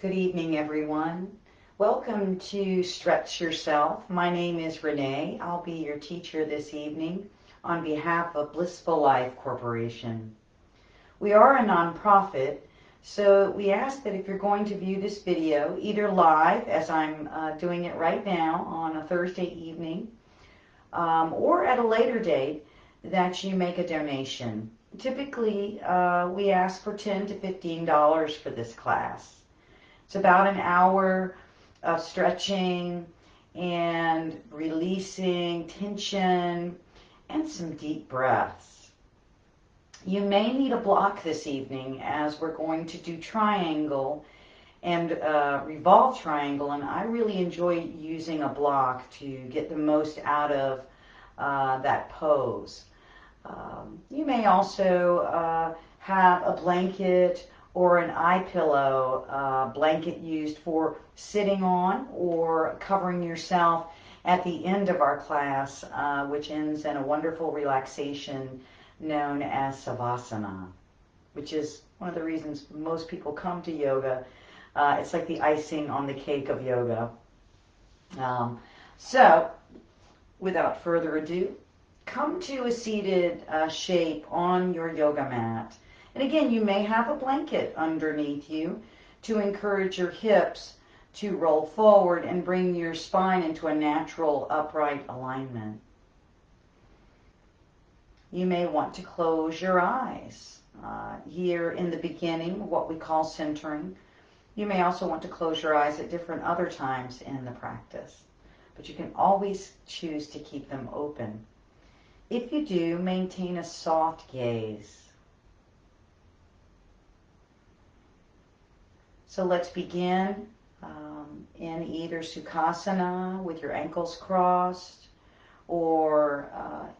Good evening, everyone. Welcome to Stretch Yourself. My name is Renee. I'll be your teacher this evening on behalf of Blissful Life Corporation. We are a nonprofit, so we ask that if you're going to view this video, either live, as I'm doing it right now on a Thursday evening, or at a later date, that you make a donation. Typically, we ask for $10 to $15 for this class. It's about an hour of stretching and releasing tension and some deep breaths. You may need a block this evening as we're going to do triangle and revolve triangle, and I really enjoy using a block to get the most out of that pose. You may also have a blanket or an eye pillow, blanket used for sitting on or covering yourself at the end of our class, which ends in a wonderful relaxation known as Savasana, which is one of the reasons most people come to yoga. It's like the icing on the cake of yoga. So, without further ado, come to a seated shape on your yoga mat. And again, you may have a blanket underneath you to encourage your hips to roll forward and bring your spine into a natural upright alignment. You may want to close your eyes. Here in the beginning, what we call centering. You may also want to close your eyes at different other times in the practice, but you can always choose to keep them open. If you do, maintain a soft gaze. So let's begin in either Sukhasana with your ankles crossed or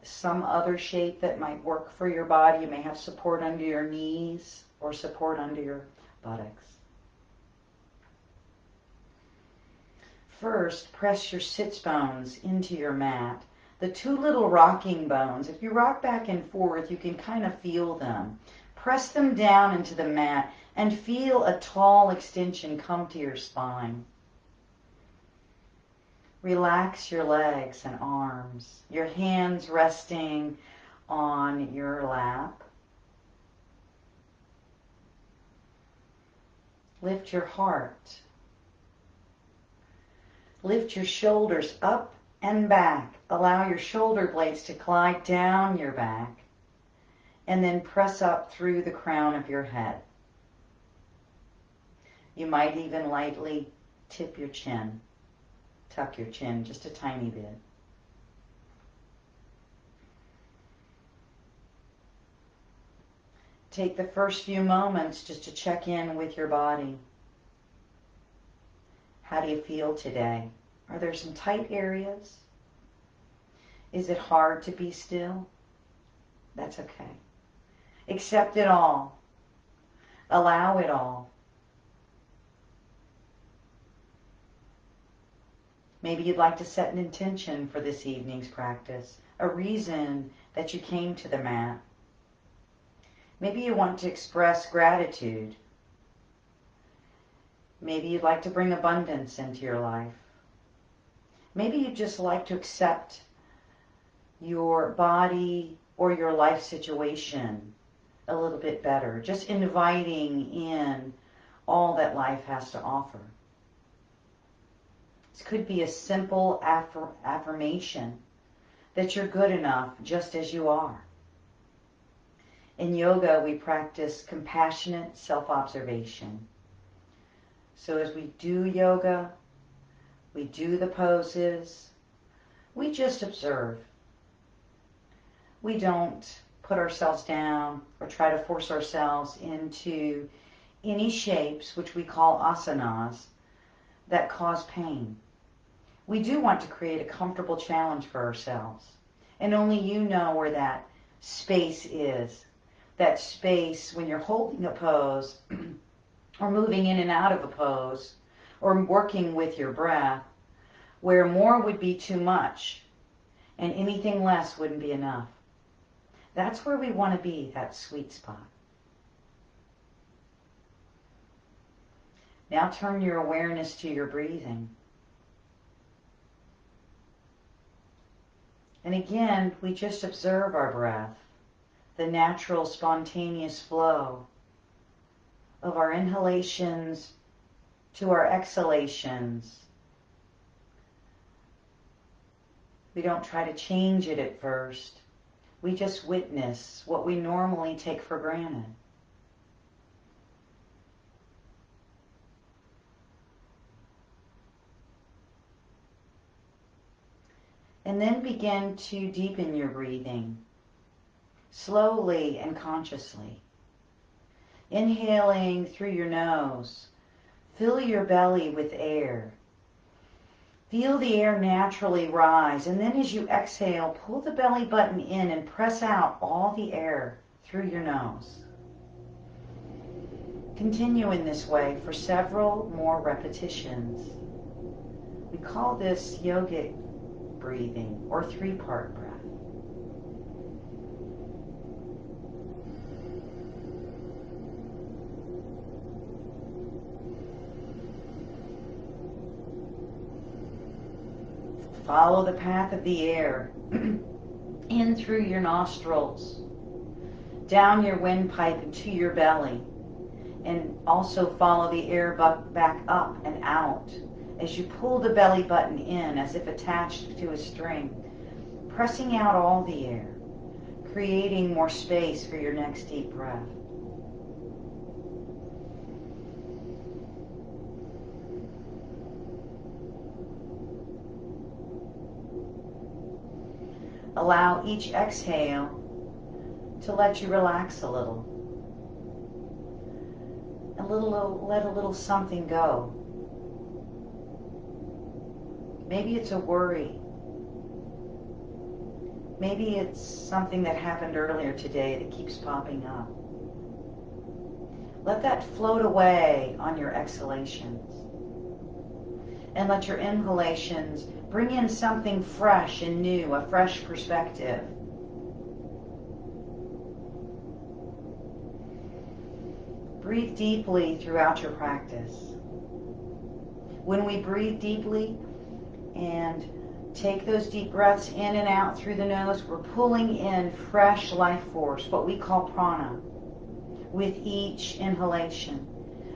some other shape that might work for your body. You may have support under your knees or support under your buttocks. First, press your sits bones into your mat. The two little rocking bones, if you rock back and forth, you can kind of feel them. Press them down into the mat and feel a tall extension come to your spine. Relax your legs and arms, your hands resting on your lap. Lift your heart. Lift your shoulders up and back. Allow your shoulder blades to glide down your back and then press up through the crown of your head. You might even lightly tip your chin, tuck your chin just a tiny bit. Take the first few moments just to check in with your body. How do you feel today? Are there some tight areas? Is it hard to be still? That's okay. Accept it all. Allow it all. Maybe you'd like to set an intention for this evening's practice, a reason that you came to the mat. Maybe you want to express gratitude. Maybe you'd like to bring abundance into your life. Maybe you'd just like to accept your body or your life situation a little bit better, just inviting in all that life has to offer. This could be a simple affirmation that you're good enough just as you are. In yoga, we practice compassionate self-observation. So as we do yoga, we do the poses, we just observe. We don't put ourselves down or try to force ourselves into any shapes, which we call asanas, that cause pain. We do want to create a comfortable challenge for ourselves. And only you know where that space is. That space when you're holding a pose or moving in and out of a pose or working with your breath, where more would be too much and anything less wouldn't be enough. That's where we want to be, that sweet spot. Now turn your awareness to your breathing. And again, we just observe our breath, the natural, spontaneous flow of our inhalations to our exhalations. We don't try to change it at first. We just witness what we normally take for granted. And then begin to deepen your breathing, slowly and consciously. Inhaling through your nose, fill your belly with air. Feel the air naturally rise, and then as you exhale, pull the belly button in and press out all the air through your nose. Continue in this way for several more repetitions. We call this yogic breathing or three-part breath. Follow the path of the air in through your nostrils, down your windpipe into your belly, and also follow the air back up and out as you pull the belly button in as if attached to a string, pressing out all the air, creating more space for your next deep breath. Allow each exhale to let you relax a little. Let a little something go. Maybe it's a worry. Maybe it's something that happened earlier today that keeps popping up. Let that float away on your exhalations. And let your inhalations bring in something fresh and new, a fresh perspective. Breathe deeply throughout your practice. When we breathe deeply and take those deep breaths in and out through the nose, we're pulling in fresh life force, what we call prana, with each inhalation.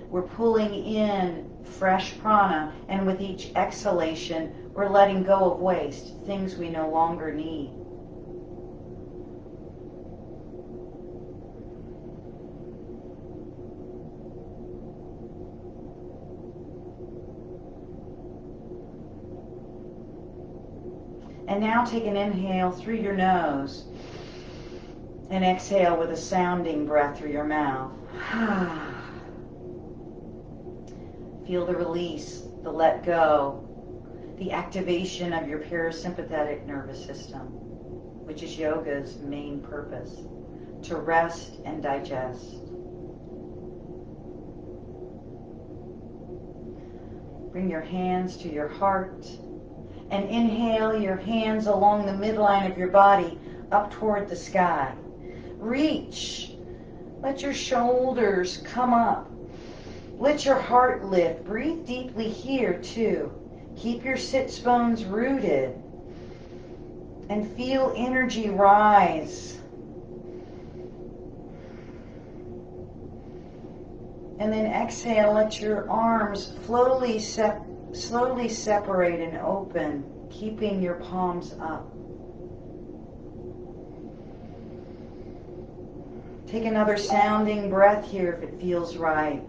We're pulling in fresh prana, and with each exhalation, we're letting go of waste, things we no longer need. And now take an inhale through your nose and exhale with a sounding breath through your mouth. Feel the release, the let go, the activation of your parasympathetic nervous system, which is yoga's main purpose, to rest and digest. Bring your hands to your heart and inhale your hands along the midline of your body up toward the sky. Reach. Let your shoulders come up. Let your heart lift. Breathe deeply here too. Keep your sits bones rooted and feel energy rise. And then exhale, let your arms slowly separate and open, keeping your palms up. Take another sounding breath here if it feels right.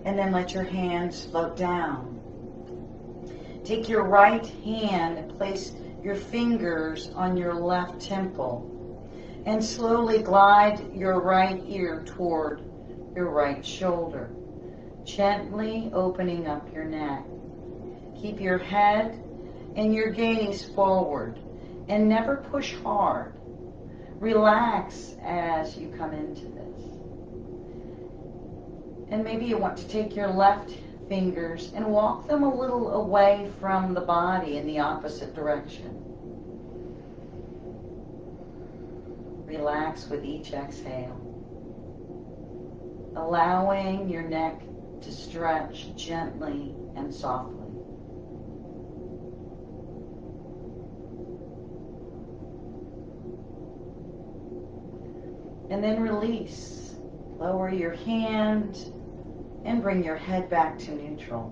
And then let your hands float down. Take your right hand and place your fingers on your left temple and slowly glide your right ear toward your right shoulder, gently opening up your neck. Keep your head and your gaze forward and never push hard. Relax as you come into this. And maybe you want to take your left fingers and walk them a little away from the body in the opposite direction. Relax with each exhale. Allowing your neck to stretch gently and softly. And then release. Lower your hand and bring your head back to neutral.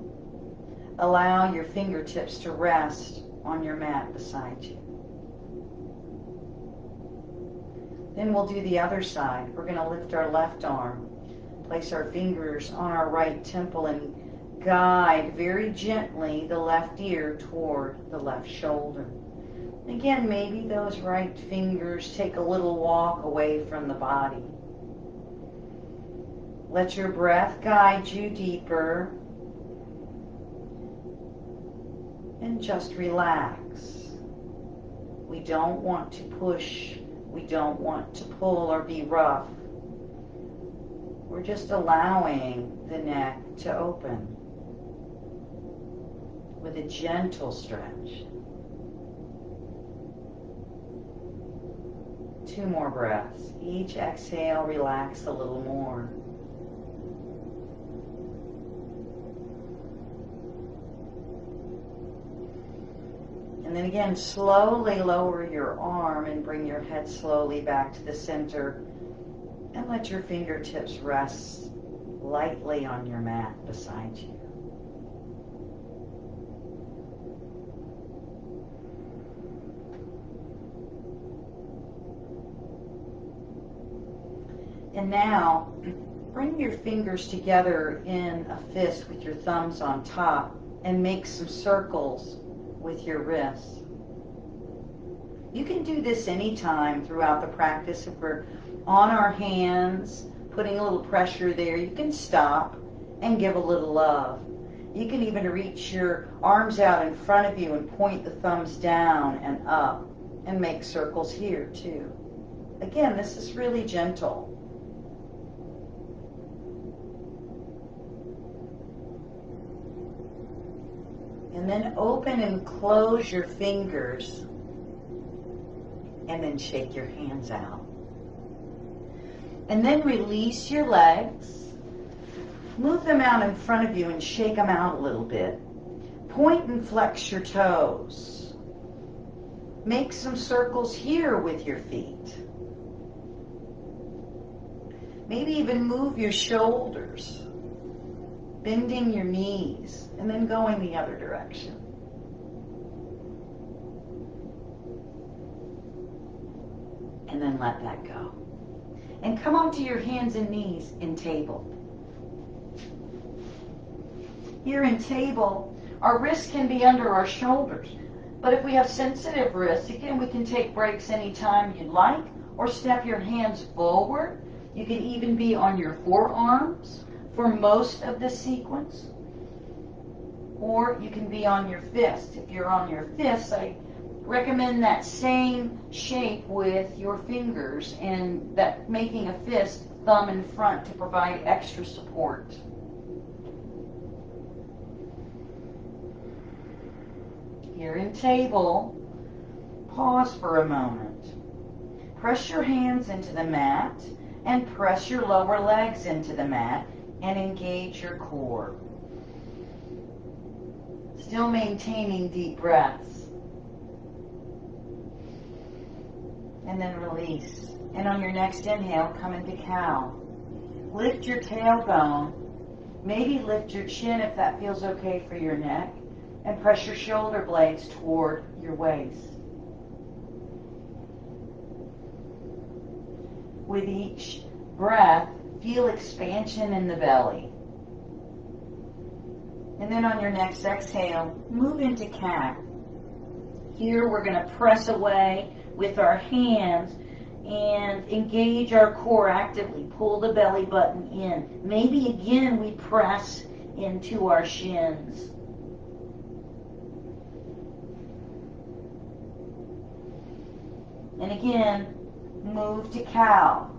Allow your fingertips to rest on your mat beside you. Then we'll do the other side. We're going to lift our left arm, place our fingers on our right temple, and guide very gently the left ear toward the left shoulder. Again, maybe those right fingers take a little walk away from the body. Let your breath guide you deeper. And just relax. We don't want to push. We don't want to pull or be rough. We're just allowing the neck to open with a gentle stretch. 2 more breaths. Each exhale, relax a little more. And then again, slowly lower your arm and bring your head slowly back to the center. And let your fingertips rest lightly on your mat beside you. And now, bring your fingers together in a fist with your thumbs on top and make some circles with your wrists. You can do this anytime throughout the practice. If we're on our hands, putting a little pressure there, you can stop and give a little love. You can even reach your arms out in front of you and point the thumbs down and up and make circles here too. Again, this is really gentle. And then open and close your fingers and then shake your hands out. And then release your legs. Move them out in front of you and shake them out a little bit. Point and flex your toes. Make some circles here with your feet. Maybe even move your shoulders, bending your knees, and then going the other direction. And then let that go. And come onto your hands and knees in table. Here in table, our wrists can be under our shoulders. But if we have sensitive wrists, again, we can take breaks anytime you'd like, or step your hands forward. You can even be on your forearms for most of the sequence. Or you can be on your fists. If you're on your fists, I recommend that same shape with your fingers and that making a fist, thumb in front to provide extra support. Here in table, pause for a moment. Press your hands into the mat and press your lower legs into the mat and engage your core. Still maintaining deep breaths. And then release. And on your next inhale, come into cow. Lift your tailbone. Maybe lift your chin if that feels okay for your neck. And press your shoulder blades toward your waist. With each breath, feel expansion in the belly. And then on your next exhale, move into cat. Here we're going to press away with our hands and engage our core actively. Pull the belly button in. Maybe again we press into our shins. And again, move to cow.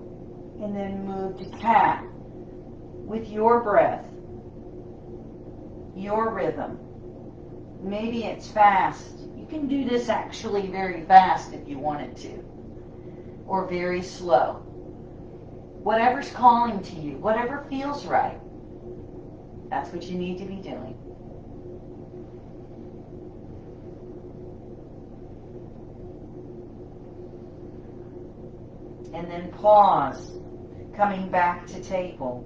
And then move to cat. With your breath. Your rhythm. Maybe it's fast. You can do this actually very fast if you wanted to. or very slow. Whatever's calling to you, whatever feels right, that's what you need to be doing. And then pause, coming back to table.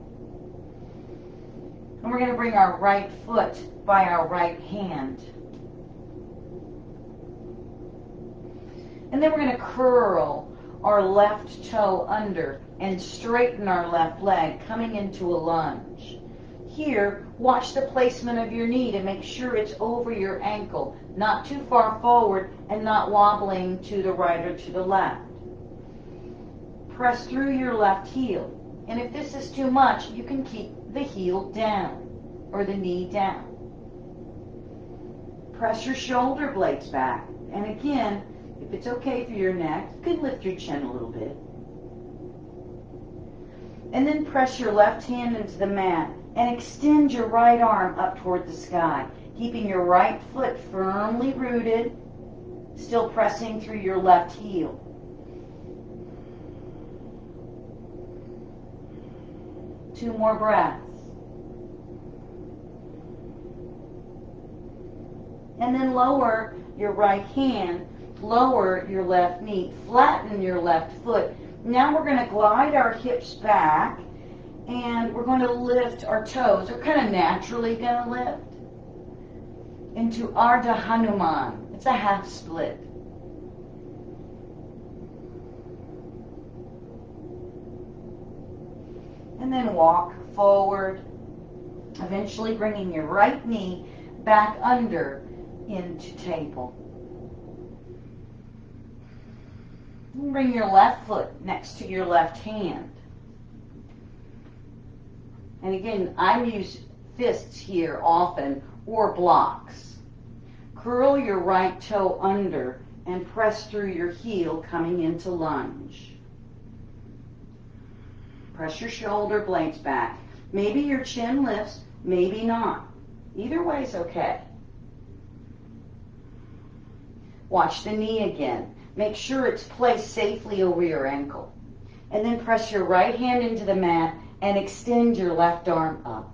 And we're going to bring our right foot by our right hand. And then we're going to curl our left toe under and straighten our left leg, coming into a lunge. Here, watch the placement of your knee to make sure it's over your ankle, not too far forward and not wobbling to the right or to the left. Press through your left heel. And if this is too much, you can keep the heel down or the knee down. Press your shoulder blades back. And again, if it's okay for your neck, you can lift your chin a little bit. And then press your left hand into the mat and extend your right arm up toward the sky, keeping your right foot firmly rooted, still pressing through your left heel. Two more breaths. And then lower your right hand, lower your left knee, flatten your left foot. Now we're going to glide our hips back and we're going to lift our toes. They're kind of naturally going to lift into Ardha Hanuman. It's a half split. And then walk forward, eventually bringing your right knee back under into table. And bring your left foot next to your left hand. And again, I use fists here often, or blocks. Curl your right toe under and press through your heel, coming into lunge. Press your shoulder blades back. Maybe your chin lifts, maybe not. Either way is okay. Watch the knee again. Make sure it's placed safely over your ankle. And then press your right hand into the mat and extend your left arm up.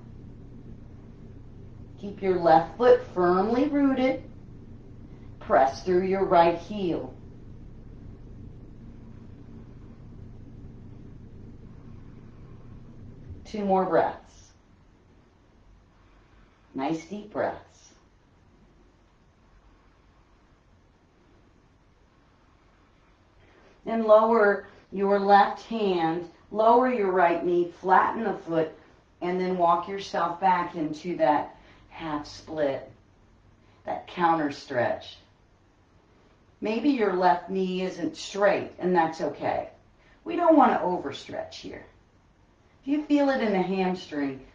Keep your left foot firmly rooted. Press through your right heel. Two more breaths. Nice deep breaths. And lower your left hand, lower your right knee, flatten the foot, and then walk yourself back into that half split, that counter stretch. Maybe your left knee isn't straight, and that's okay. We don't want to overstretch here. If you feel it in the hamstring,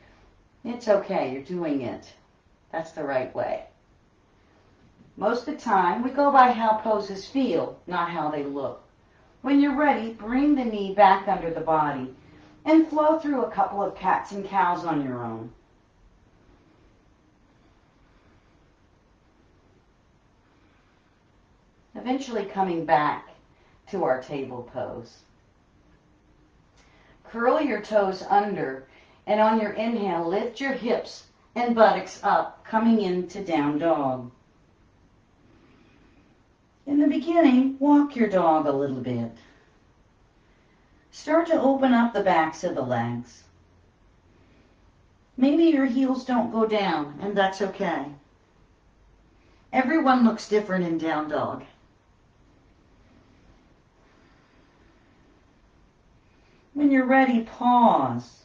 it's okay, you're doing it. That's the right way. Most of the time, we go by how poses feel, not how they look. When you're ready, bring the knee back under the body and flow through a couple of cats and cows on your own. Eventually coming back to our table pose. Curl your toes under, and on your inhale, lift your hips and buttocks up, coming into down dog. In the beginning, walk your dog a little bit. Start to open up the backs of the legs. Maybe your heels don't go down, and that's okay. Everyone looks different in down dog. When you're ready, pause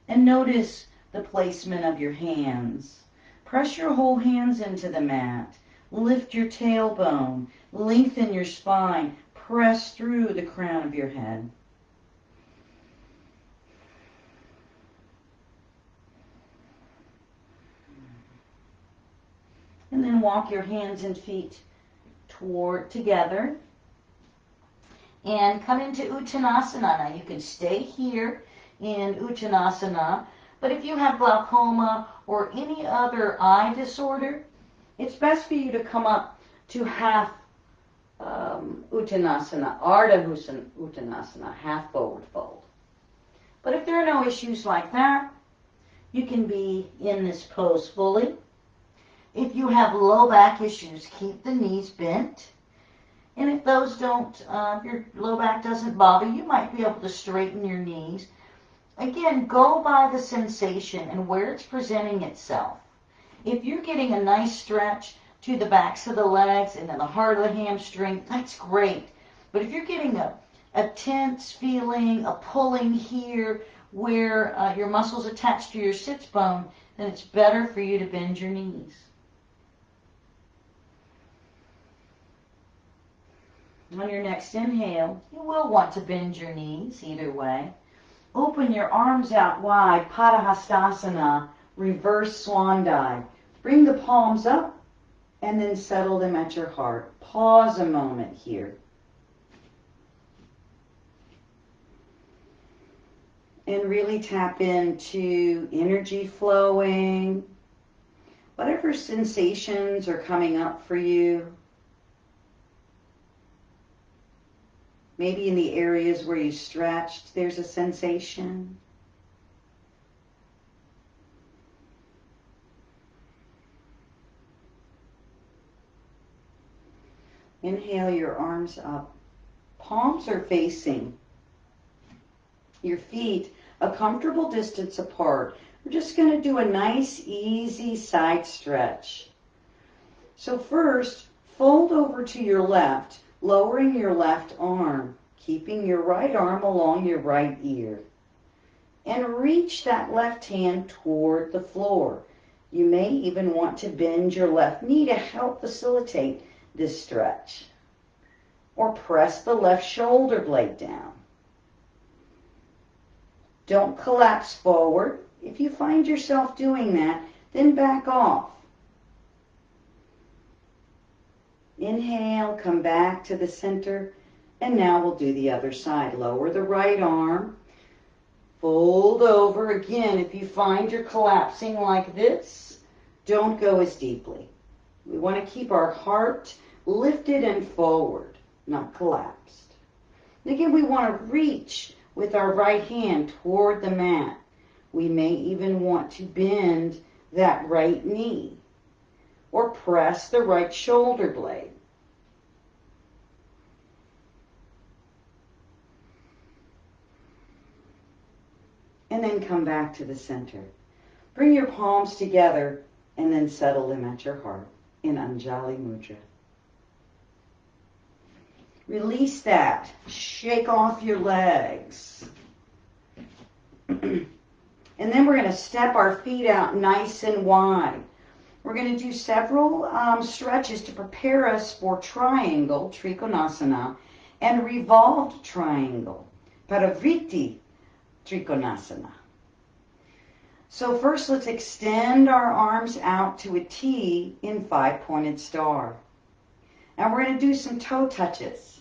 and notice the placement of your hands. Press your whole hands into the mat. Lift your tailbone. Lengthen your spine. Press through the crown of your head. And then walk your hands and feet together. And come into Uttanasana. Now you can stay here in Uttanasana, but if you have glaucoma or any other eye disorder, it's best for you to come up to half Uttanasana, Ardha Uttanasana, half forward fold. But if there are no issues like that, you can be in this pose fully. If you have low back issues, keep the knees bent. And if those don't, if your low back doesn't bother, you might be able to straighten your knees. Again, go by the sensation and where it's presenting itself. If you're getting a nice stretch to the backs of the legs and then the heart of the hamstring, that's great. But if you're getting a tense feeling, a pulling here where your muscles attached to your sits bone, then it's better for you to bend your knees. On your next inhale, you will want to bend your knees either way. Open your arms out wide, Padahastasana, reverse swan dive. Bring the palms up and then settle them at your heart. Pause a moment here. And really tap into energy flowing, whatever sensations are coming up for you. Maybe in the areas where you stretched, there's a sensation. Inhale your arms up. Palms are facing your feet a comfortable distance apart. We're just going to do a nice, easy side stretch. So first, fold over to your left, lowering your left arm, keeping your right arm along your right ear. And reach that left hand toward the floor. You may even want to bend your left knee to help facilitate this stretch. Or press the left shoulder blade down. Don't collapse forward. If you find yourself doing that, then back off. Inhale, come back to the center, and now we'll do the other side. Lower the right arm, fold over. Again, if you find you're collapsing like this, don't go as deeply. We want to keep our heart lifted and forward, not collapsed. And again, we want to reach with our right hand toward the mat. We may even want to bend that right knee or press the right shoulder blade. And then come back to the center. Bring your palms together and then settle them at your heart in Anjali Mudra. Release that. Shake off your legs. And then we're going to step our feet out nice and wide. We're going to do several stretches to prepare us for triangle, Trikonasana, and revolved triangle, Parivriti Trikonasana. So first, let's extend our arms out to a T in 5-pointed star. And we're going to do some toe touches.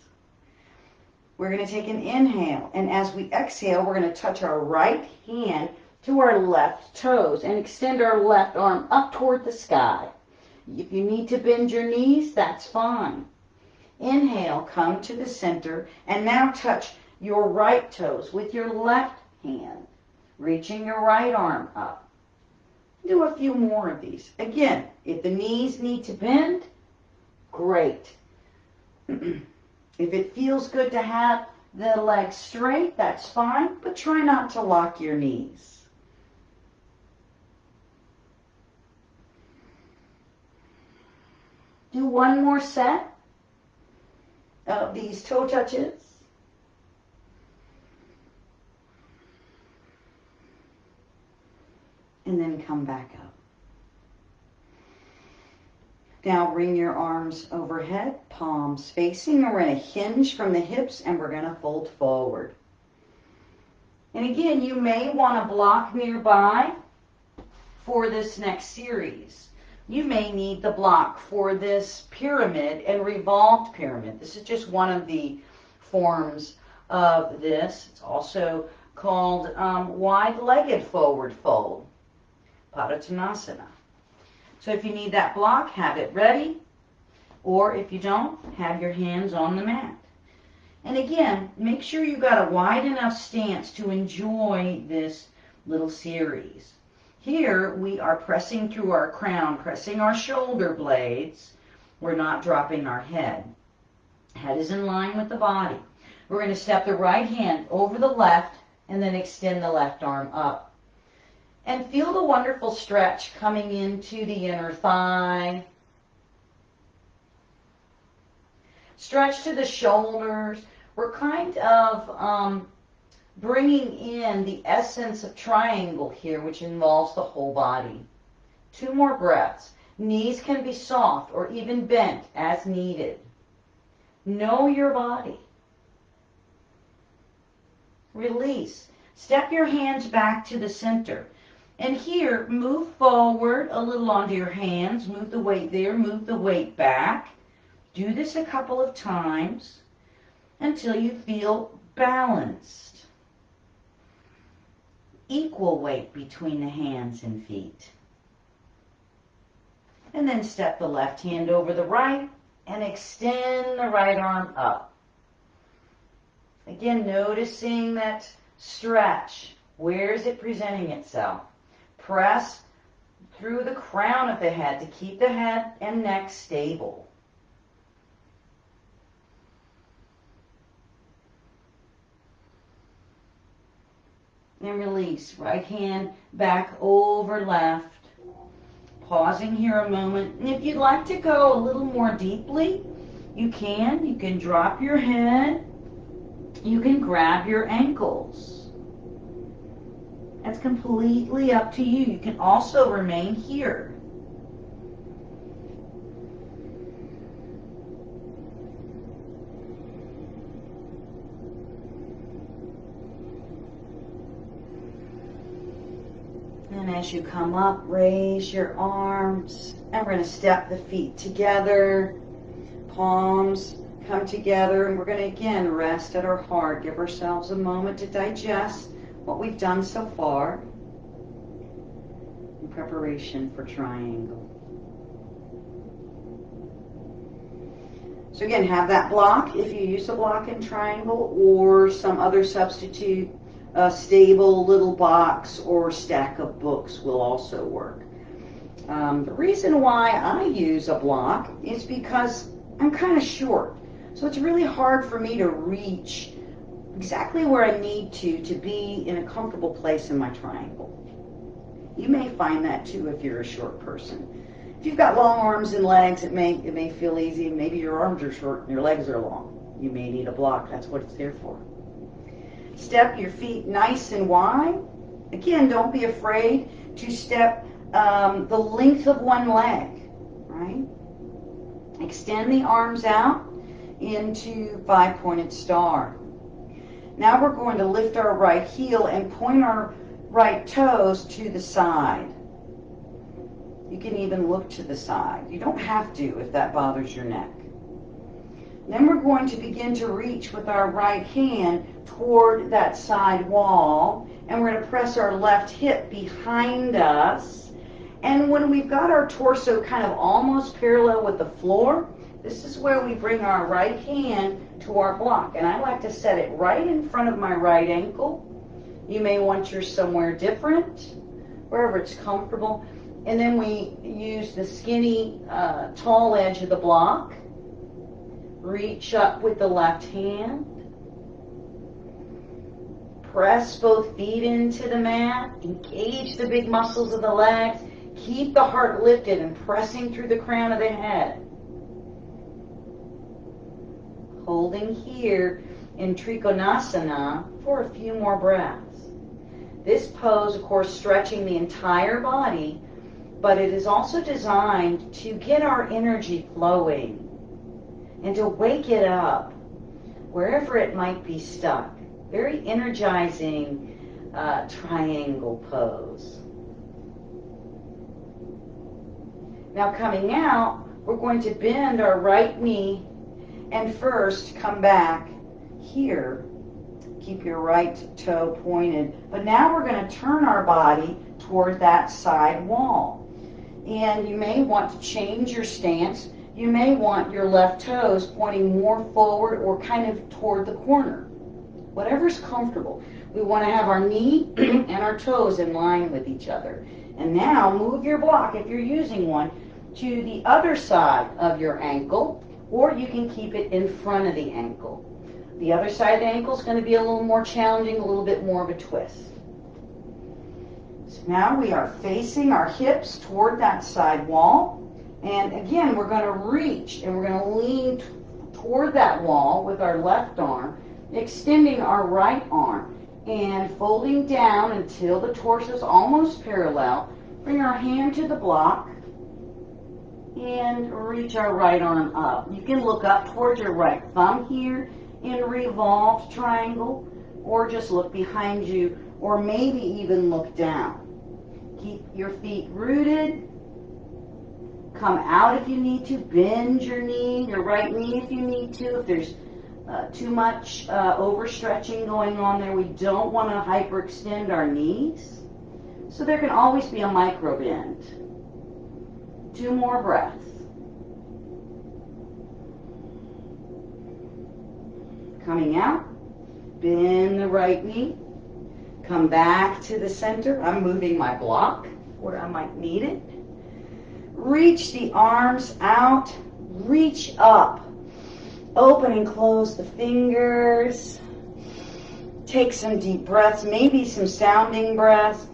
We're going to take an inhale, and as we exhale, we're going to touch our right hand to our left toes and extend our left arm up toward the sky. If you need to bend your knees, that's fine. Inhale, come to the center, and now touch your right toes with your left hand, reaching your right arm up. Do a few more of these. Again, if the knees need to bend, great. If it feels good to have the legs straight, that's fine, but try not to lock your knees. Do one more set of these toe touches. And then come back up. Now bring your arms overhead, palms facing. We're going to hinge from the hips and we're going to fold forward. And again, you may want to block nearby for this next series. You may need the block for this pyramid and revolved pyramid. This is just one of the forms of this. It's also called wide-legged forward fold, Padottanasana. So if you need that block, have it ready. Or if you don't, have your hands on the mat. And again, make sure you got a wide enough stance to enjoy this little series. Here we are pressing through our crown, pressing our shoulder blades. We're not dropping our head. Head is in line with the body. We're going to step the right hand over the left and then extend the left arm up. And feel the wonderful stretch coming into the inner thigh. Stretch to the shoulders. We're kind of bringing in the essence of triangle here, which involves the whole body. 2 more breaths. Knees can be soft or even bent as needed. Know your body. Release. Step your hands back to the center. And here, move forward a little onto your hands. Move the weight there. Move the weight back. Do this a couple of times until you feel balanced. Equal weight between the hands and feet. And then step the left hand over the right and extend the right arm up. Again, noticing that stretch. Where is it presenting itself? Press through the crown of the head to keep the head and neck stable. And release. Right hand back over left. Pausing here a moment. And if you'd like to go a little more deeply, you can. You can drop your head. You can grab your ankles. That's completely up to you. You can also remain here. And as you come up, raise your arms. And we're going to step the feet together. Palms come together. And we're going to again rest at our heart. Give ourselves a moment to digest what we've done so far in preparation for triangle. So again, have that block if you use a block in triangle or some other substitute. A stable little box or stack of books will also work. The reason why I use a block is because I'm kind of short. So it's really hard for me to reach exactly where I need to be in a comfortable place in my triangle. You may find that too if you're a short person. If you've got long arms and legs, it may feel easy. Maybe your arms are short and your legs are long. You may need a block. That's what it's there for. Step your feet nice and wide. Again, don't be afraid to step the length of one leg, right? Extend the arms out into 5-pointed star. Now we're going to lift our right heel and point our right toes to the side. You can even look to the side. You don't have to if that bothers your neck. Then we're going to begin to reach with our right hand toward that side wall, and we're going to press our left hip behind us. And when we've got our torso kind of almost parallel with the floor, this is where we bring our right hand to our block. And I like to set it right in front of my right ankle. You may want yours somewhere different, wherever it's comfortable. And then we use the skinny, tall edge of the block. Reach up with the left hand. Press both feet into the mat. Engage the big muscles of the legs. Keep the heart lifted and pressing through the crown of the head. Holding here in Trikonasana for a few more breaths. This pose, of course, stretching the entire body, but it is also designed to get our energy flowing and to wake it up wherever it might be stuck. Very energizing triangle pose. Now coming out, we're going to bend our right knee and first come back here. Keep your right toe pointed. But now we're going to turn our body toward that side wall. And you may want to change your stance. you may want your left toes pointing more forward or kind of toward the corner. Whatever's comfortable. We want to have our knee and our toes in line with each other. And now move your block, if you're using one, to the other side of your ankle, or you can keep it in front of the ankle. The other side of the ankle is going to be a little more challenging, a little bit more of a twist. So now we are facing our hips toward that side wall. And again, we're going to reach and we're going to lean toward that wall with our left arm, extending our right arm and folding down until the torso is almost parallel. Bring our hand to the block and reach our right arm up. You can look up towards your right thumb here in revolved triangle, or just look behind you, or maybe even look down. Keep your feet rooted. Come out if you need to. Bend your knee, your right knee if you need to. If there's too much overstretching going on there, we don't want to hyperextend our knees. So there can always be a micro bend. 2 more breaths. Coming out, bend the right knee. Come back to the center. I'm moving my block where I might need it. Reach the arms out. Reach up. Open and close the fingers. Take some deep breaths, maybe some sounding breaths.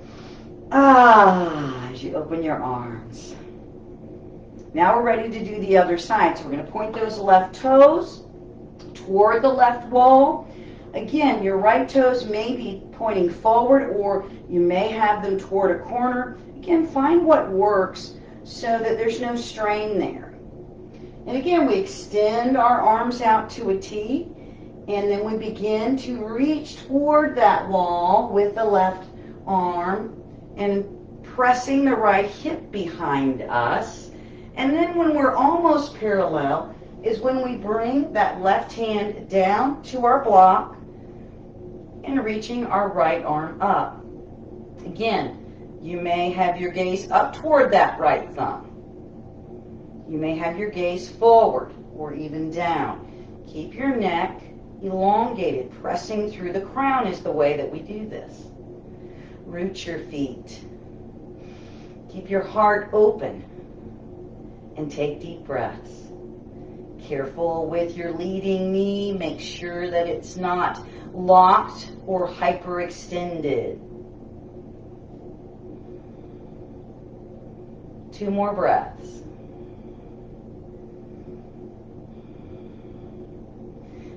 As you open your arms. Now we're ready to do the other side. So we're going to point those left toes toward the left wall. Again, your right toes may be pointing forward, or you may have them toward a corner. Again, find what works so that there's no strain there. And again, we extend our arms out to a T, and then we begin to reach toward that wall with the left arm and pressing the right hip behind us. And then when we're almost parallel is when we bring that left hand down to our block and reaching our right arm up. Again, you may have your gaze up toward that right thumb. You may have your gaze forward or even down. Keep your neck elongated. Pressing through the crown is the way that we do this. Root your feet. Keep your heart open and take deep breaths. Careful with your leading knee. Make sure that it's not locked or hyperextended. 2 more breaths.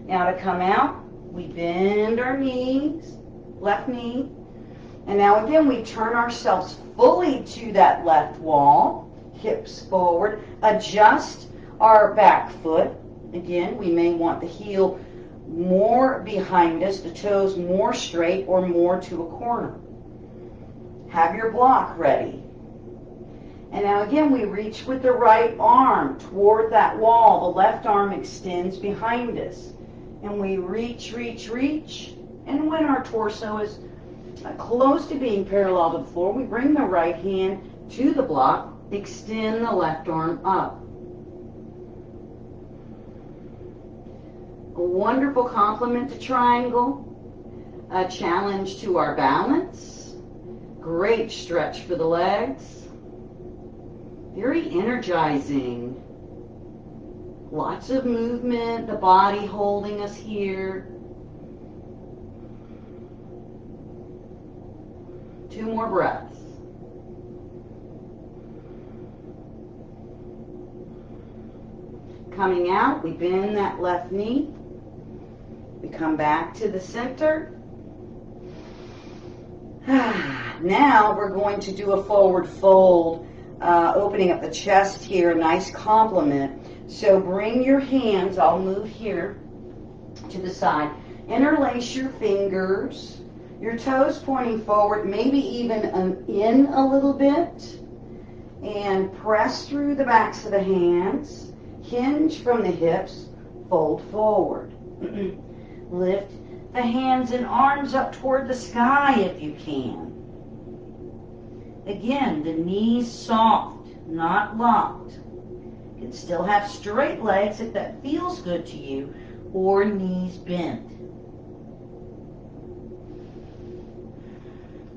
Now to come out, we bend our knees, left knee, and now again we turn ourselves fully to that left wall, hips forward, adjust our back foot. Again, we may want the heel more behind us, the toes more straight or more to a corner. Have your block ready. And now again, we reach with the right arm toward that wall. The left arm extends behind us. And we reach, reach, reach. And when our torso is close to being parallel to the floor, we bring the right hand to the block, extend the left arm up. A wonderful complement to triangle, a challenge to our balance, great stretch for the legs, very energizing, lots of movement, the body holding us here. 2 more breaths. Coming out, we bend that left knee. We come back to the center. Now we're going to do a forward fold, opening up the chest here, a nice complement. So bring your hands, I'll move here to the side. Interlace your fingers, your toes pointing forward, maybe even in a little bit. And press through the backs of the hands. Hinge from the hips, fold forward. Lift the hands and arms up toward the sky if you can. Again, the knees soft, not locked. You can still have straight legs if that feels good to you, or knees bent.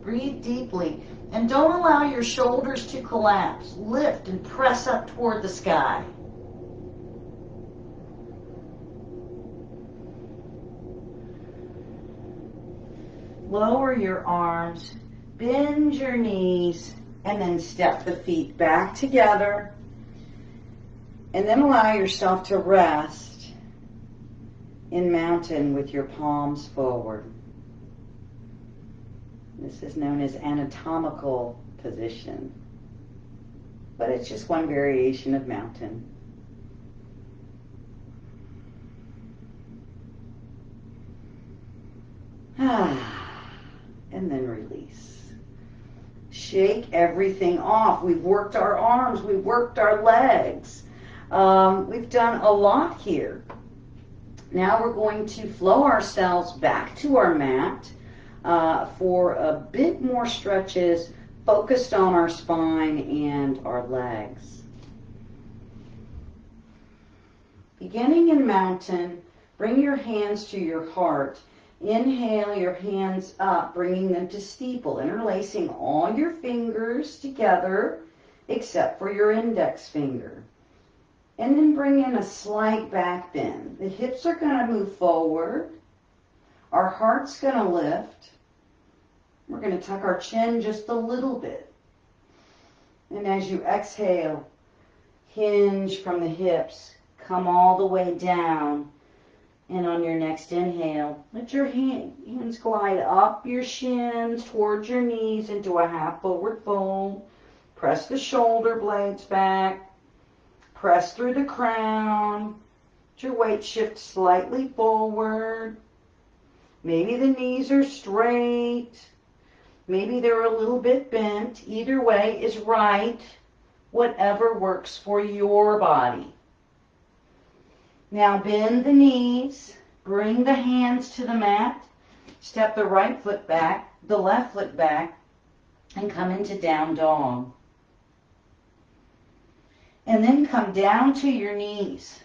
Breathe deeply, and don't allow your shoulders to collapse. Lift and press up toward the sky. Lower your arms, bend your knees, and then step the feet back together. And then allow yourself to rest in mountain with your palms forward. This is known as anatomical position, but it's just one variation of mountain. And then release. Shake everything off. We've worked our arms, we've worked our legs. We've done a lot here. Now we're going to flow ourselves back to our mat for a bit more stretches focused on our spine and our legs. Beginning in mountain, bring your hands to your heart. Inhale your hands up, bringing them to steeple, interlacing all your fingers together except for your index finger. And then bring in a slight back bend. The hips are going to move forward. Our heart's going to lift. We're going to tuck our chin just a little bit. And as you exhale, hinge from the hips, come all the way down. And on your next inhale, let your hands glide up your shins towards your knees into a half forward fold. Press the shoulder blades back. Press through the crown. Let your weight shift slightly forward. Maybe the knees are straight. Maybe they're a little bit bent. Either way is right. Whatever works for your body. Now bend the knees. Bring the hands to the mat. Step the right foot back, the left foot back, and come into down dog. And then come down to your knees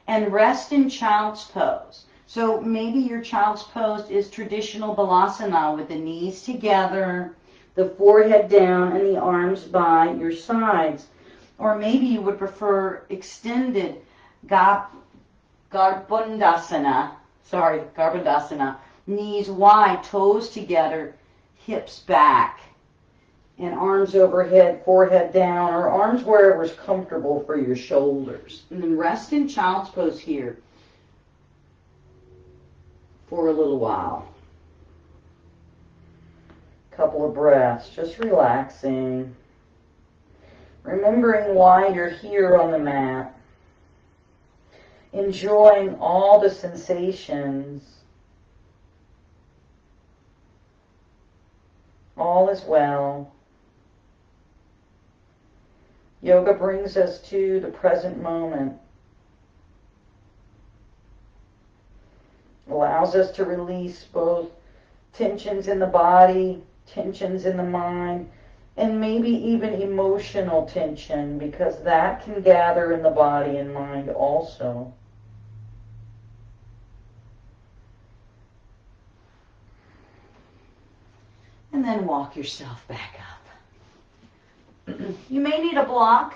and rest in child's pose. So maybe your child's pose is traditional balasana with the knees together, the forehead down, and the arms by your sides. Or maybe you would prefer extended Garbhundasana, knees wide, toes together, hips back. And arms overhead, forehead down, or arms wherever is comfortable for your shoulders. And then rest in child's pose here for a little while. Couple of breaths, just relaxing. Remembering why you're here on the mat. Enjoying all the sensations. All is well. Yoga brings us to the present moment. Allows us to release both tensions in the body, tensions in the mind, and maybe even emotional tension, because that can gather in the body and mind also. And then walk yourself back up. You may need a block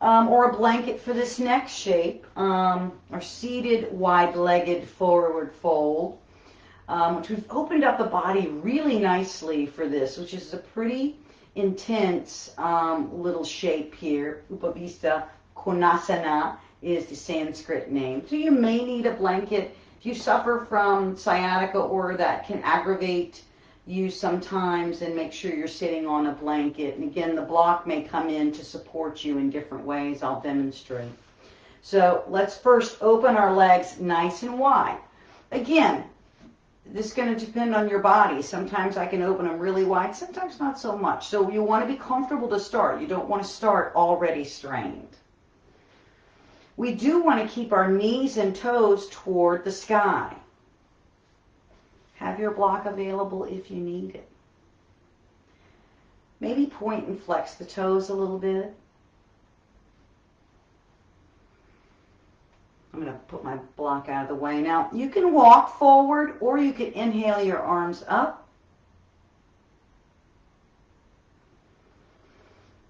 or a blanket for this next shape, or seated wide-legged forward fold, which we've opened up the body really nicely for this, which is a pretty intense little shape here. Upavista Konasana is the Sanskrit name. So you may need a blanket if you suffer from sciatica, or that can aggravate you sometimes, and make sure you're sitting on a blanket. And again, the block may come in to support you in different ways. I'll demonstrate. So let's first open our legs nice and wide. Again, this is going to depend on your body. Sometimes I can open them really wide, sometimes not so much. So you want to be comfortable to start. You don't want to start already strained. We do want to keep our knees and toes toward the sky. Have your block available if you need it. Maybe point and flex the toes a little bit. I'm going to put my block out of the way. Now, you can walk forward or you can inhale your arms up.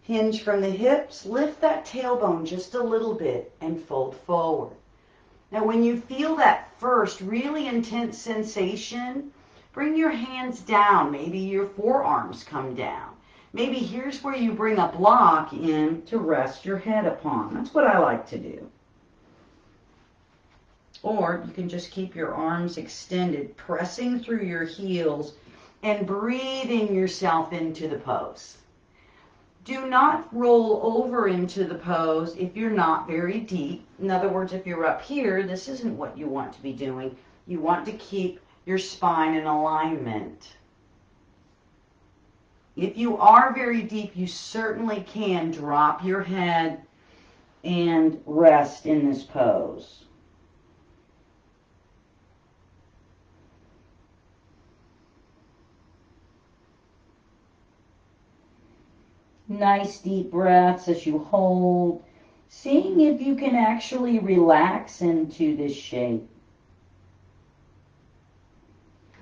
Hinge from the hips. Lift that tailbone just a little bit and fold forward. Now, when you feel that first really intense sensation, bring your hands down. Maybe your forearms come down. Maybe here's where you bring a block in to rest your head upon. That's what I like to do. Or you can just keep your arms extended, pressing through your heels and breathing yourself into the pose. Do not roll over into the pose if you're not very deep. In other words, if you're up here, this isn't what you want to be doing. You want to keep your spine in alignment. If you are very deep, you certainly can drop your head and rest in this pose. Nice deep breaths as you hold, seeing if you can actually relax into this shape.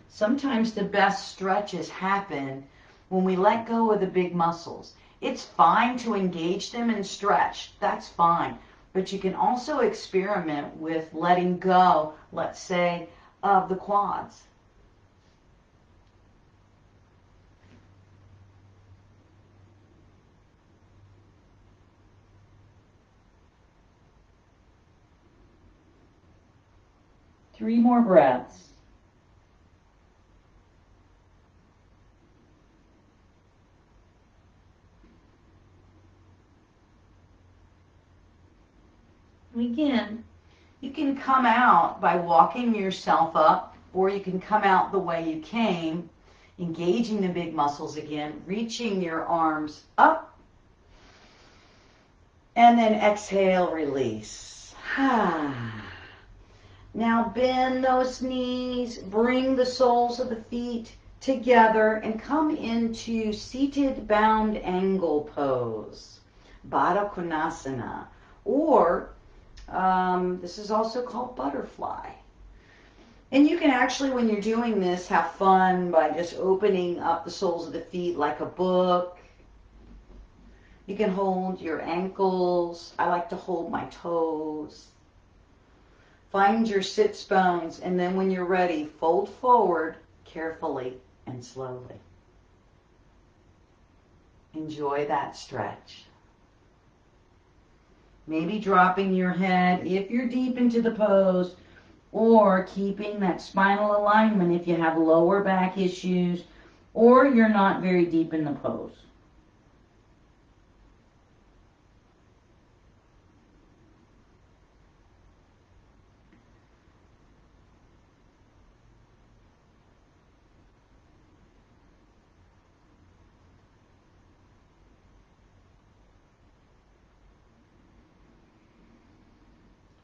Sometimes the best stretches happen when we let go of the big muscles. It's fine to engage them and stretch. That's fine. But you can also experiment with letting go, let's say, of the quads. Three more breaths. And again, you can come out by walking yourself up, or you can come out the way you came, engaging the big muscles again, reaching your arms up, and then exhale, release. Now bend those knees, bring the soles of the feet together, and come into seated bound angle pose, Baddha Konasana, or this is also called butterfly. And you can actually, when you're doing this, have fun by just opening up the soles of the feet like a book. You can hold your ankles. I like to hold my toes. Find your sits bones, and then when you're ready, fold forward carefully and slowly. Enjoy that stretch. Maybe dropping your head if you're deep into the pose, or keeping that spinal alignment if you have lower back issues, or you're not very deep in the pose.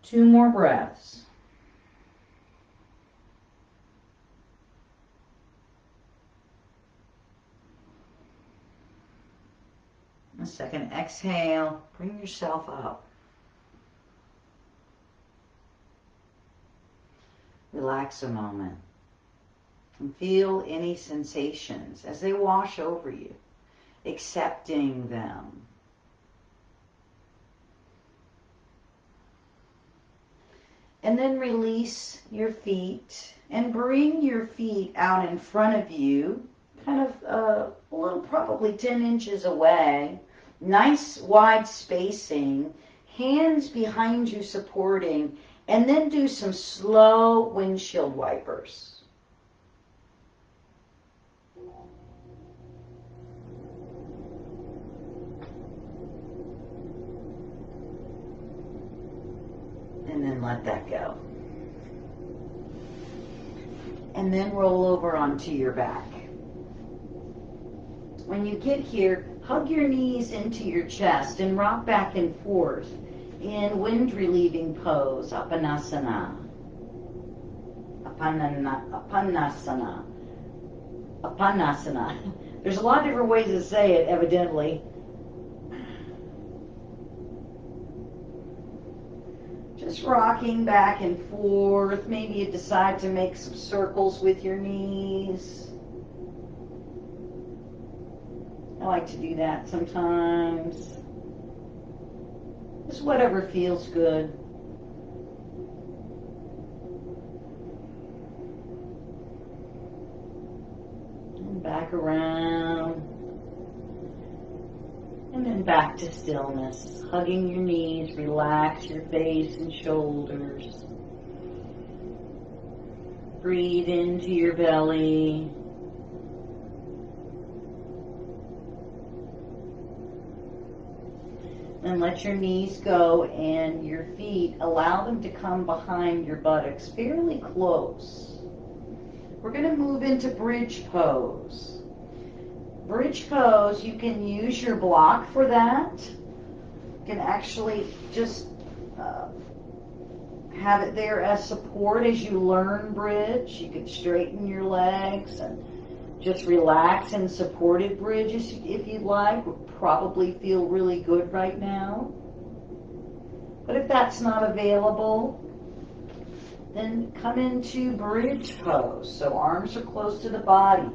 Two more breaths. A second exhale, bring yourself up. Relax a moment and feel any sensations as they wash over you, accepting them. And then release your feet and bring your feet out in front of you, kind of a little, probably 10 inches away. Nice wide spacing, hands behind you supporting, and then do some slow windshield wipers. And then let that go. And then roll over onto your back. When you get here, hug your knees into your chest and rock back and forth in wind relieving pose, Apanasana. Apanasana. Apanasana. There's a lot of different ways to say it, evidently. Just rocking back and forth. Maybe you decide to make some circles with your knees. I like to do that sometimes. Just whatever feels good. And back around. And then back to stillness. Hugging your knees, relax your face and shoulders. Breathe into your belly. And let your knees go and your feet, allow them to come behind your buttocks fairly close. We're going to move into bridge pose. Bridge pose, you can use your block for that. You can actually just have it there as support as you learn bridge. You can straighten your legs and just relax in supported bridges if you'd like. Would probably feel really good right now. But if that's not available, then come into bridge pose. So arms are close to the body.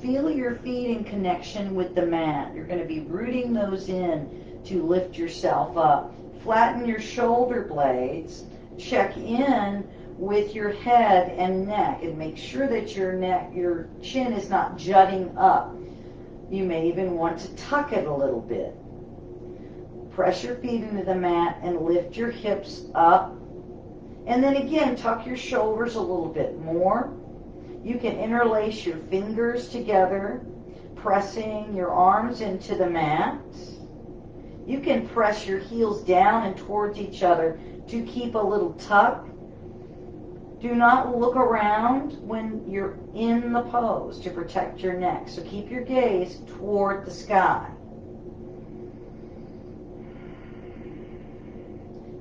Feel your feet in connection with the mat. You're going to be rooting those in to lift yourself up. Flatten your shoulder blades. Check in with your head and neck and make sure that your chin is not jutting up. You may even want to tuck it a little bit. Press your feet into the mat and lift your hips up. And then again, tuck your shoulders a little bit more. You can interlace your fingers together, pressing your arms into the mat. You can press your heels down and towards each other to keep a little tuck. Do not look around when you're in the pose to protect your neck. So keep your gaze toward the sky.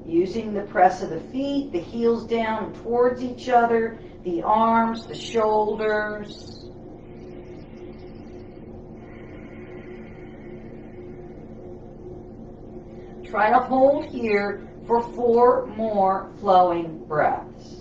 Using the press of the feet, the heels down towards each other, the arms, the shoulders. Try to hold here for 4 more flowing breaths.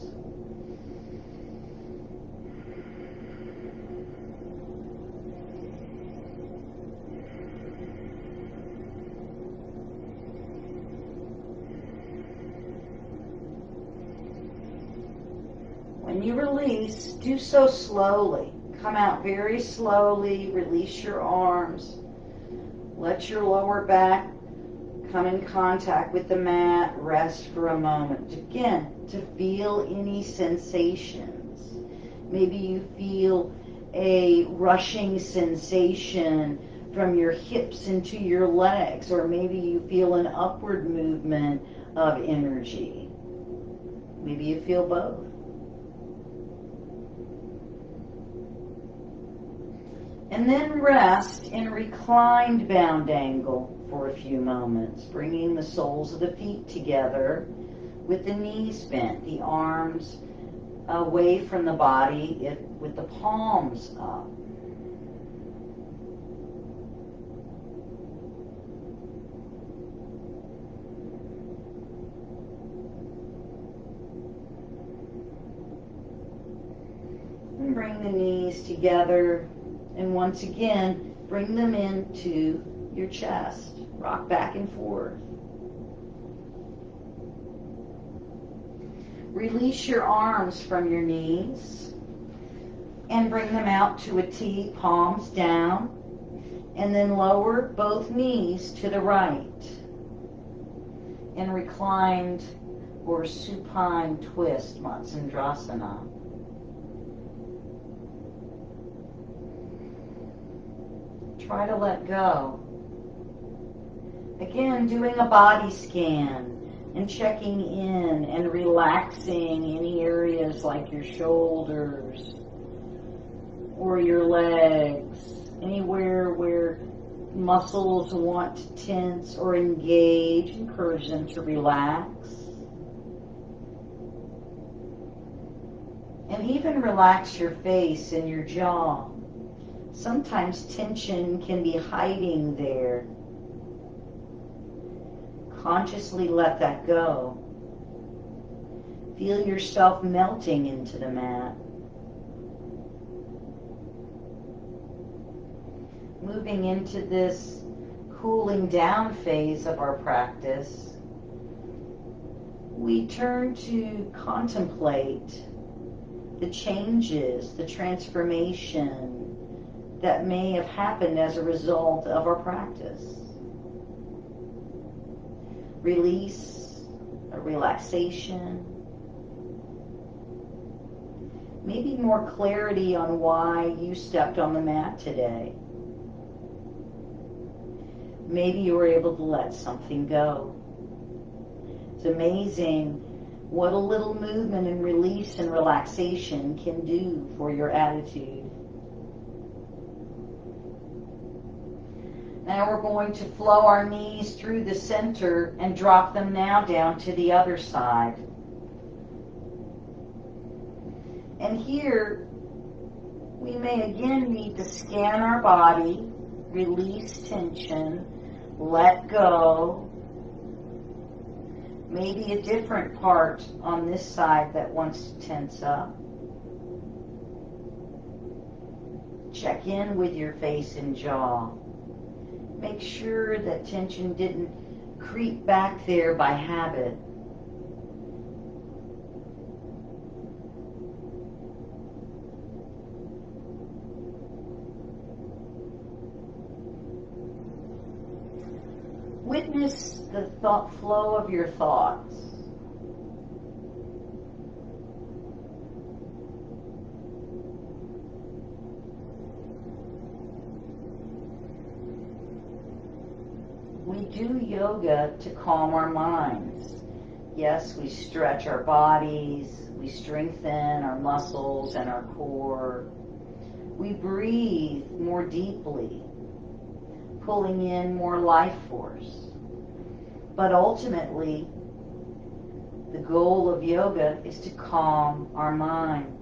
When you release, do so slowly. Come out very slowly. Release your arms. Let your lower back come in contact with the mat. Rest for a moment. Again, to feel any sensations. Maybe you feel a rushing sensation from your hips into your legs, or maybe you feel an upward movement of energy. Maybe you feel both. And then rest in reclined bound angle for a few moments, bringing the soles of the feet together with the knees bent, the arms away from the body with the palms up. And bring the knees together. And once again, bring them into your chest. Rock back and forth. Release your arms from your knees and bring them out to a T, palms down. And then lower both knees to the right. And reclined or supine twist, Matsandrasana. Try to let go. Again, doing a body scan and checking in and relaxing any areas like your shoulders or your legs, anywhere where muscles want to tense or engage. Encourage them to relax. And even relax your face and your jaw. Sometimes tension can be hiding there. Consciously let that go. Feel yourself melting into the mat. Moving into this cooling down phase of our practice, we turn to contemplate the changes, the transformation that may have happened as a result of our practice. Release, a relaxation, maybe more clarity on why you stepped on the mat today. Maybe you were able to let something go. It's amazing what a little movement and release and relaxation can do for your attitude. Now we're going to flow our knees through the center and drop them now down to the other side. And here, we may again need to scan our body, release tension, let go. Maybe a different part on this side that wants to tense up. Check in with your face and jaw. Make sure that tension didn't creep back there by habit. Witness the thought flow of your thoughts. We do yoga to calm our minds. Yes, we stretch our bodies, we strengthen our muscles and our core. We breathe more deeply, pulling in more life force. But ultimately, the goal of yoga is to calm our mind,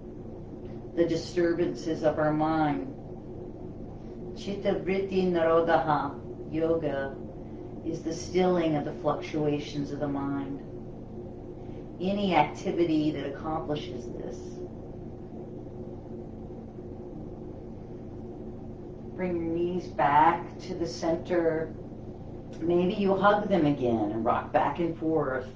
the disturbances of our mind. Chitta vritti narodaha, yoga, is the stilling of the fluctuations of the mind. Any activity that accomplishes this. Bring your knees back to the center. Maybe you hug them again and rock back and forth.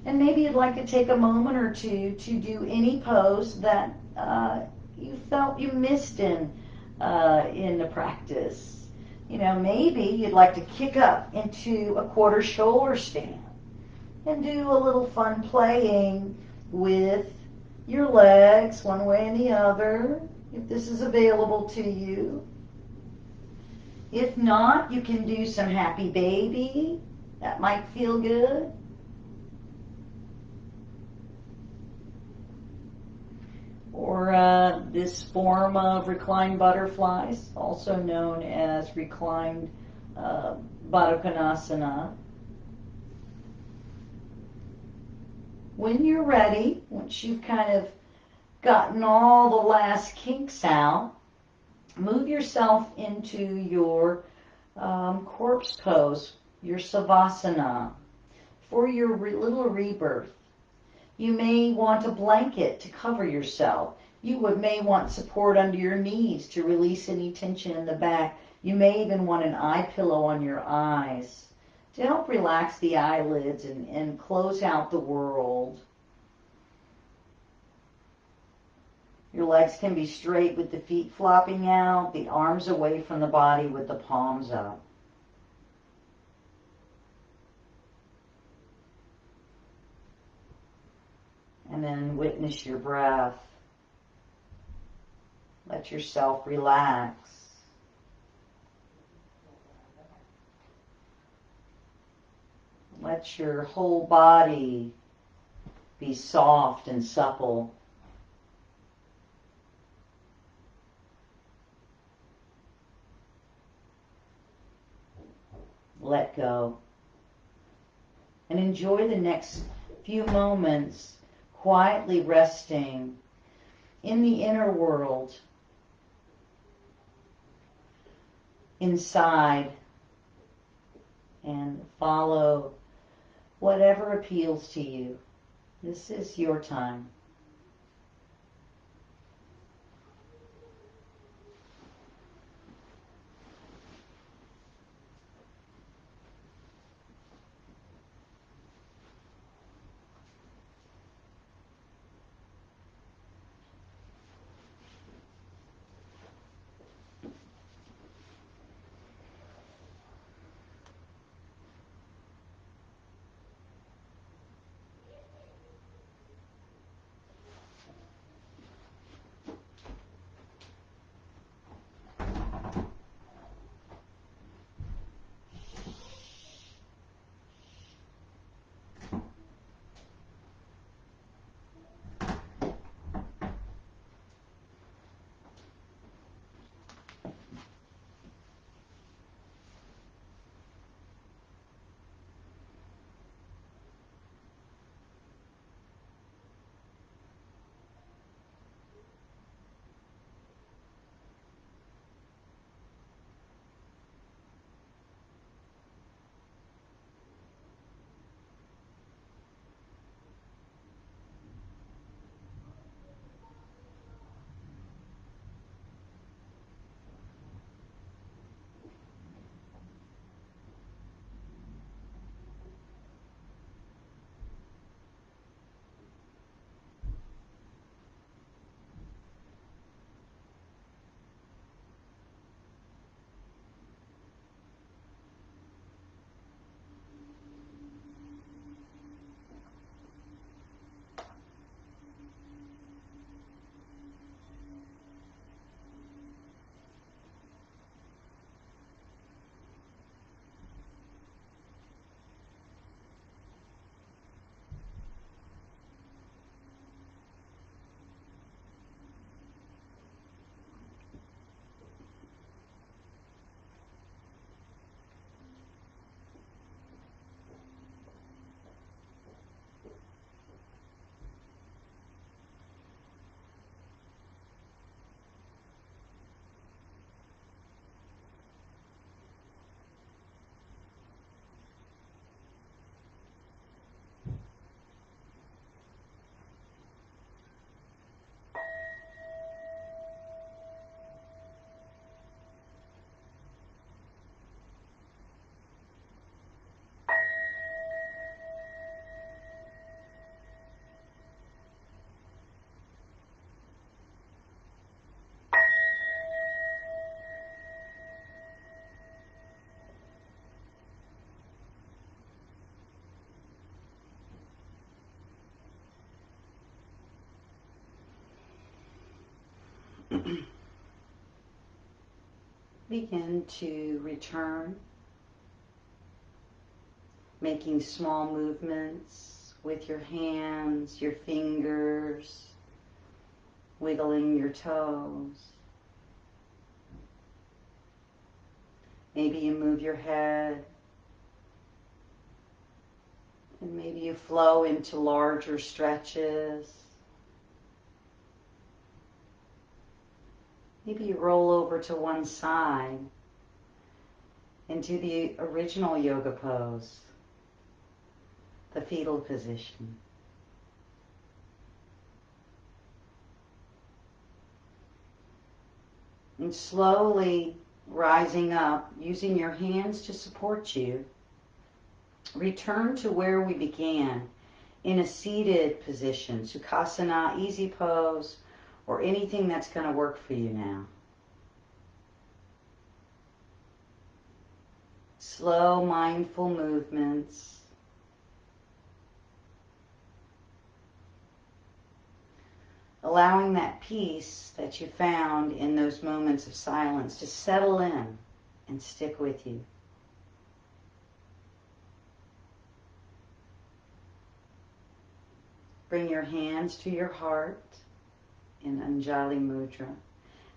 And maybe you'd like to take a moment or two to do any pose that you felt you missed in the practice. You know, maybe you'd like to kick up into a quarter shoulder stand and do a little fun playing with your legs one way and the other, if this is available to you. If not, you can do some happy baby. That might feel good. Or this form of reclined butterflies, also known as reclined Baddha Konasana. When you're ready, once you've kind of gotten all the last kinks out, move yourself into your corpse pose, your Savasana, for your little rebirth. You may want a blanket to cover yourself. You may want support under your knees to release any tension in the back. You may even want an eye pillow on your eyes to help relax the eyelids and close out the world. Your legs can be straight with the feet flopping out, the arms away from the body with the palms up. And then witness your breath. Let yourself relax. Let your whole body be soft and supple. Let go. And enjoy the next few moments quietly resting in the inner world, inside and follow whatever appeals to you. This is your time. Begin to return, making small movements with your hands, your fingers, wiggling your toes. Maybe you move your head, and maybe you flow into larger stretches. Maybe you roll over to one side into the original yoga pose, the fetal position. And slowly rising up, using your hands to support you, return to where we began, in a seated position, Sukhasana, easy pose, or anything that's going to work for you now. Slow, mindful movements. Allowing that peace that you found in those moments of silence to settle in and stick with you. Bring your hands to your heart in Anjali Mudra,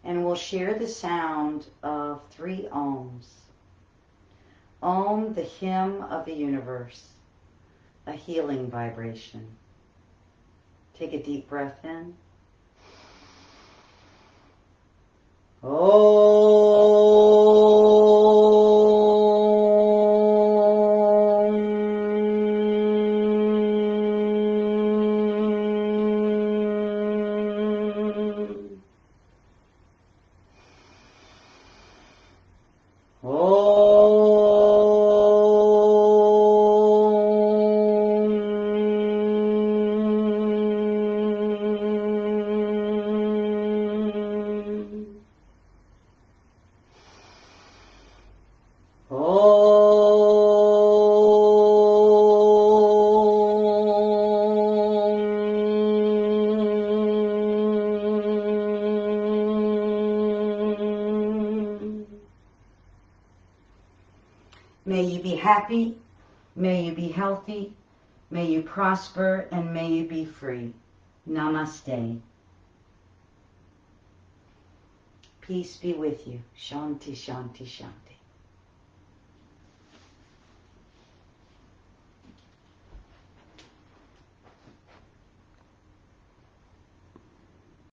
and we'll share the sound of 3 ohms. Om, the hymn of the universe, a healing vibration. Take a deep breath in. Om. May you be happy. May you be healthy. May you prosper, and may you be free. Namaste. Peace be with you. Shanti, shanti, shanti.